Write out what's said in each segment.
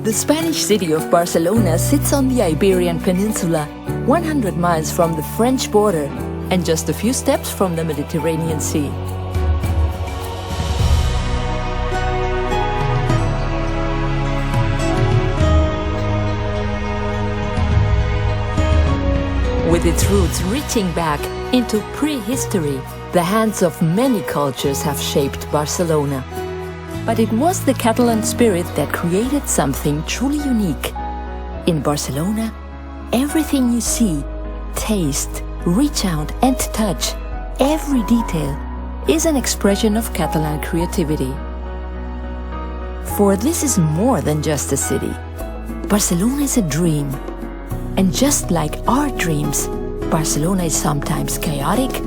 The Spanish city of Barcelona sits on the Iberian Peninsula, 100 miles from the French border and just a few steps from the Mediterranean Sea. With its roots reaching back into prehistory, the hands of many cultures have shaped Barcelona. But it was the Catalan spirit that created something truly unique. In Barcelona, everything you see, taste, reach out and touch, every detail, is an expression of Catalan creativity. For this is more than just a city. Barcelona is a dream. And just like our dreams, Barcelona is sometimes chaotic,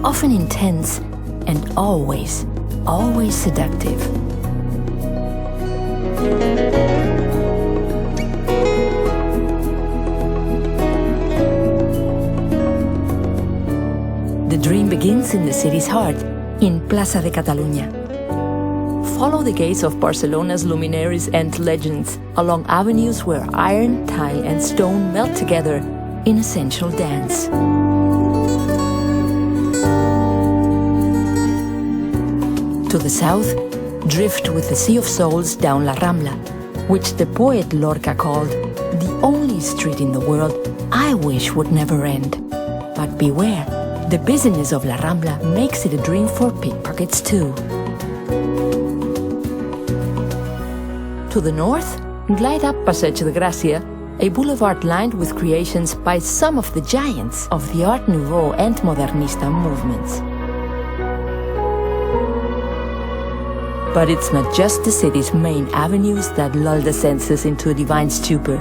often intense, and always, always seductive. The dream begins in the city's heart, in Plaça de Catalunya. Follow the gaze of Barcelona's luminaries and legends along avenues where iron, tile and stone melt together in a sensual dance. To the south, drift with the Sea of Souls down La Rambla, which the poet Lorca called the only street in the world I wish would never end. But beware, the busyness of La Rambla makes it a dream for pickpockets too. To the north, glide up Passeig de Gràcia, a boulevard lined with creations by some of the giants of the Art Nouveau and Modernista movements. But it's not just the city's main avenues that lull the senses into a divine stupor.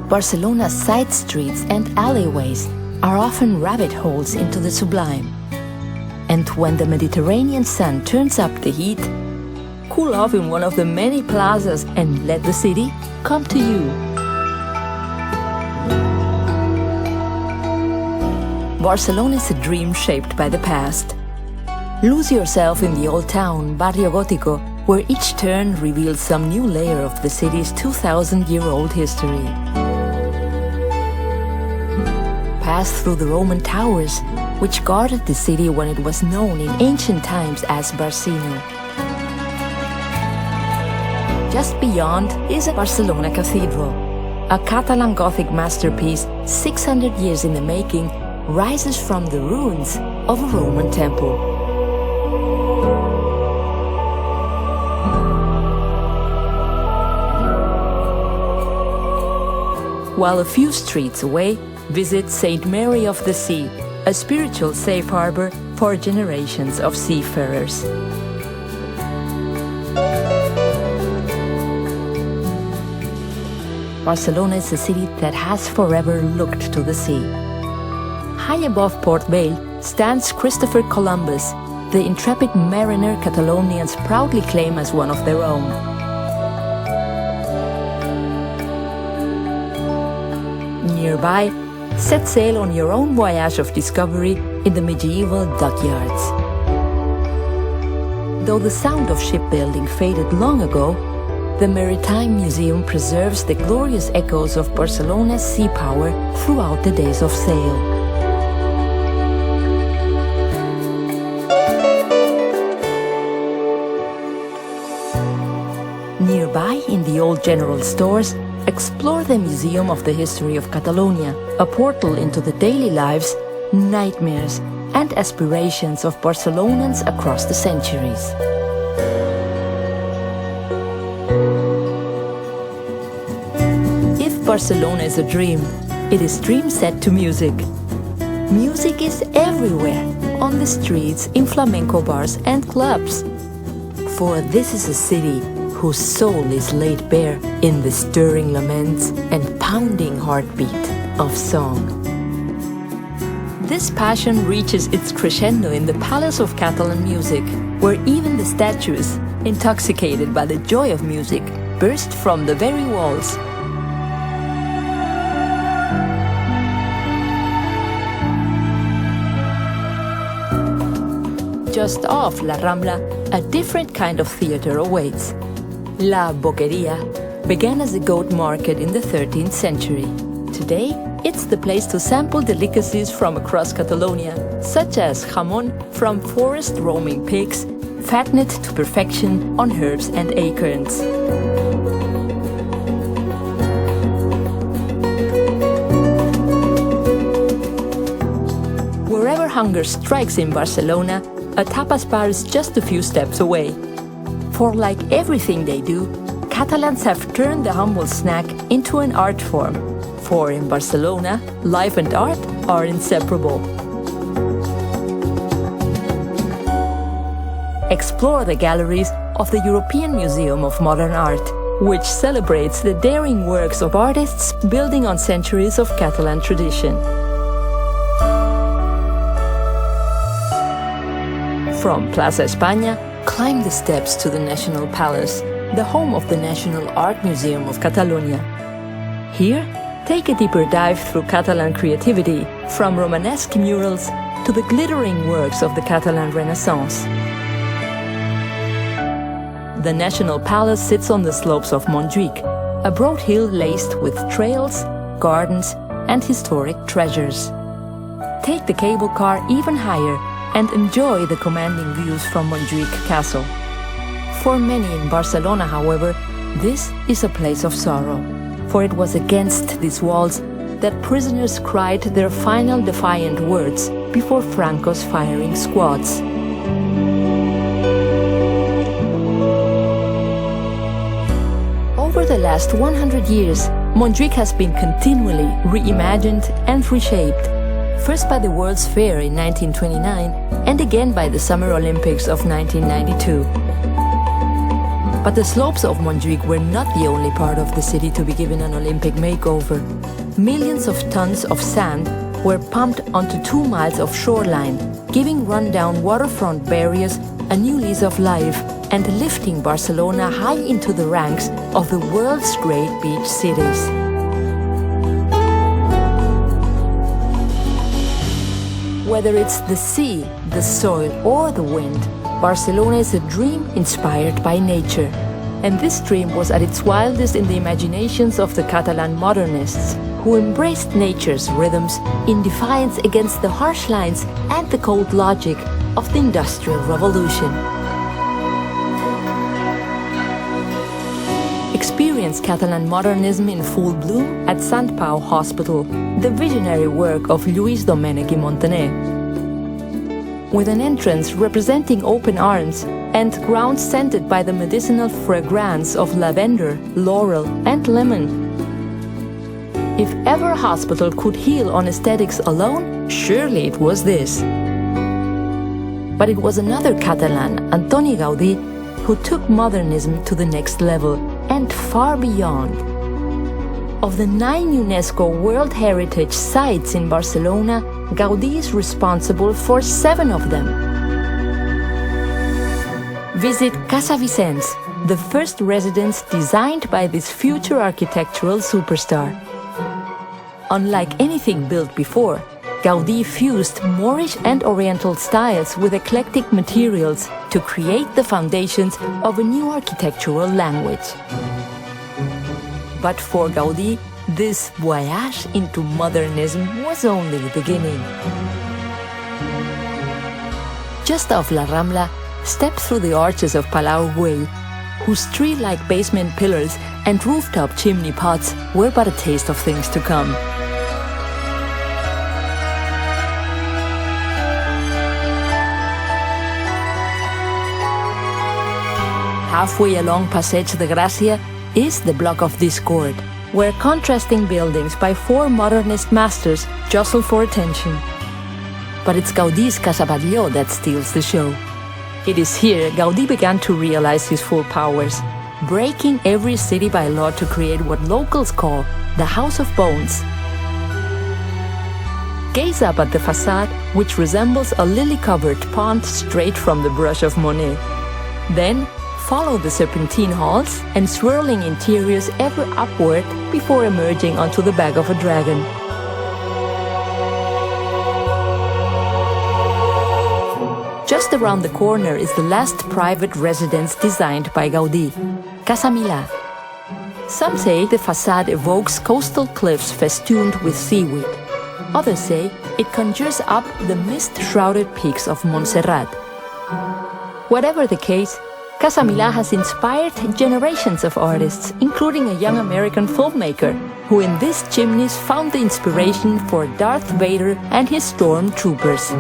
Barcelona's side streets and alleyways are often rabbit holes into the sublime. And when the Mediterranean sun turns up the heat, cool off in one of the many plazas and let the city come to you. Barcelona is a dream shaped by the past. Lose yourself in the old town, Barrio Gótico, where each turn reveals some new layer of the city's 2,000-year-old history. Pass through the Roman towers, which guarded the city when it was known in ancient times as Barcino. Just beyond is a Barcelona cathedral. A Catalan Gothic masterpiece 600 years in the making rises from the ruins of a Roman temple. While a few streets away, visit St. Mary of the Sea, a spiritual safe harbor for generations of seafarers. Barcelona is a city that has forever looked to the sea. High above Port Vell stands Christopher Columbus, the intrepid mariner Catalonians proudly claim as one of their own. Nearby, set sail on your own voyage of discovery in the medieval dockyards. Though the sound of shipbuilding faded long ago, the Maritime Museum preserves the glorious echoes of Barcelona's sea power throughout the days of sail. Nearby, in the old general stores, explore the Museum of the History of Catalonia, a portal into the daily lives, nightmares, and aspirations of Barcelonans across the centuries. If Barcelona is a dream, it is dream set to music. Music is everywhere, on the streets, in flamenco bars and clubs. For this is a city whose soul is laid bare in the stirring laments and pounding heartbeat of song. This passion reaches its crescendo in the Palace of Catalan Music, where even the statues, intoxicated by the joy of music, burst from the very walls. Just off La Rambla, a different kind of theater awaits. La Boqueria, began as a goat market in the 13th century. Today, it's the place to sample delicacies from across Catalonia, such as jamón from forest-roaming pigs, fattened to perfection on herbs and acorns. Wherever hunger strikes in Barcelona, a tapas bar is just a few steps away. For like everything they do, Catalans have turned the humble snack into an art form. For in Barcelona, life and art are inseparable. Explore the galleries of the European Museum of Modern Art, which celebrates the daring works of artists building on centuries of Catalan tradition. From Plaza España, climb the steps to the National Palace, the home of the National Art Museum of Catalonia. Here, take a deeper dive through Catalan creativity, from Romanesque murals to the glittering works of the Catalan Renaissance. The National Palace sits on the slopes of Montjuïc, a broad hill laced with trails, gardens, and historic treasures. Take the cable car even higher and enjoy the commanding views from Montjuïc Castle. For many in Barcelona, however, this is a place of sorrow, for it was against these walls that prisoners cried their final defiant words before Franco's firing squads. Over the last 100 years, Montjuïc has been continually reimagined and reshaped, first by the World's Fair in 1929 and again by the Summer Olympics of 1992. But the slopes of Montjuïc were not the only part of the city to be given an Olympic makeover. Millions of tons of sand were pumped onto 2 miles of shoreline, giving run-down waterfront barriers a new lease of life and lifting Barcelona high into the ranks of the world's great beach cities. Whether it's the sea, the soil, or the wind, Barcelona is a dream inspired by nature. And this dream was at its wildest in the imaginations of the Catalan modernists, who embraced nature's rhythms in defiance against the harsh lines and the cold logic of the Industrial Revolution. Experience Catalan modernism in full bloom at Sant Pau Hospital, the visionary work of Lluís Domènech i Montaner. With an entrance representing open arms and grounds scented by the medicinal fragrance of lavender, laurel, and lemon. If ever a hospital could heal on aesthetics alone, surely it was this. But it was another Catalan, Antoni Gaudi, who took modernism to the next level and far beyond. Of the 9 UNESCO World Heritage Sites in Barcelona, Gaudi is responsible for 7 of them. Visit Casa Vicens, the first residence designed by this future architectural superstar. Unlike anything built before, Gaudi fused Moorish and Oriental styles with eclectic materials to create the foundations of a new architectural language. But for Gaudi, this voyage into modernism was only the beginning. Just off La Rambla, step through the arches of Palau Güell, whose tree-like basement pillars and rooftop chimney pots were but a taste of things to come. Halfway along Passeig de Gràcia is the Block of Discord, where contrasting buildings by 4 modernist masters jostle for attention. But it's Gaudi's Casa Batlló that steals the show. It is here Gaudi began to realize his full powers, breaking every city by law to create what locals call the House of Bones. Gaze up at the facade, which resembles a lily-covered pond straight from the brush of Monet. Then, follow the serpentine halls and swirling interiors ever upward before emerging onto the back of a dragon. Just around the corner is the last private residence designed by Gaudi, Casa Milà. Some say the facade evokes coastal cliffs festooned with seaweed. Others say it conjures up the mist-shrouded peaks of Montserrat. Whatever the case, Casa Milà has inspired generations of artists, including a young American filmmaker, who in these chimneys found the inspiration for Darth Vader and his stormtroopers.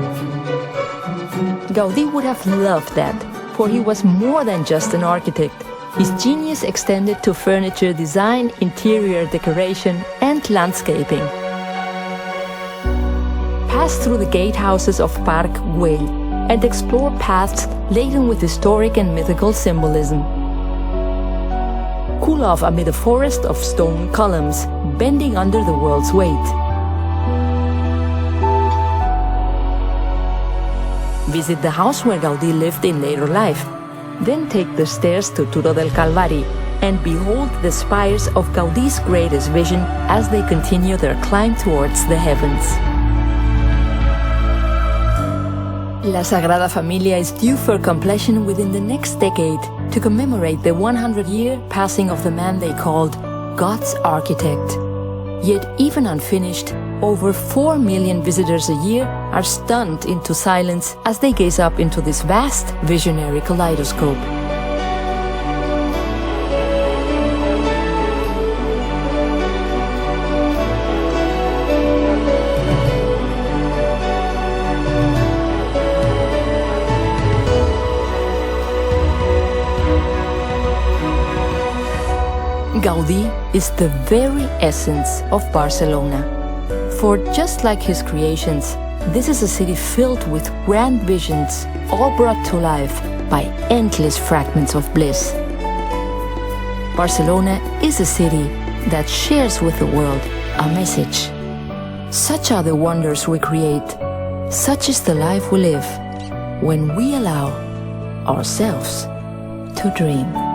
Gaudi would have loved that, for he was more than just an architect. His genius extended to furniture design, interior decoration, and landscaping. Pass through the gatehouses of Parc Güell and explore paths laden with historic and mythical symbolism. Cool off amid a forest of stone columns, bending under the world's weight. Visit the house where Gaudí lived in later life. Then take the stairs to Turó del Calvari and behold the spires of Gaudí's greatest vision as they continue their climb towards the heavens. La Sagrada Familia is due for completion within the next decade to commemorate the 100-year passing of the man they called God's architect. Yet even unfinished, over 4 million visitors a year are stunned into silence as they gaze up into this vast visionary kaleidoscope. Gaudí is the very essence of Barcelona. For just like his creations, this is a city filled with grand visions, all brought to life by endless fragments of bliss. Barcelona is a city that shares with the world a message. Such are the wonders we create. Such is the life we live when we allow ourselves to dream.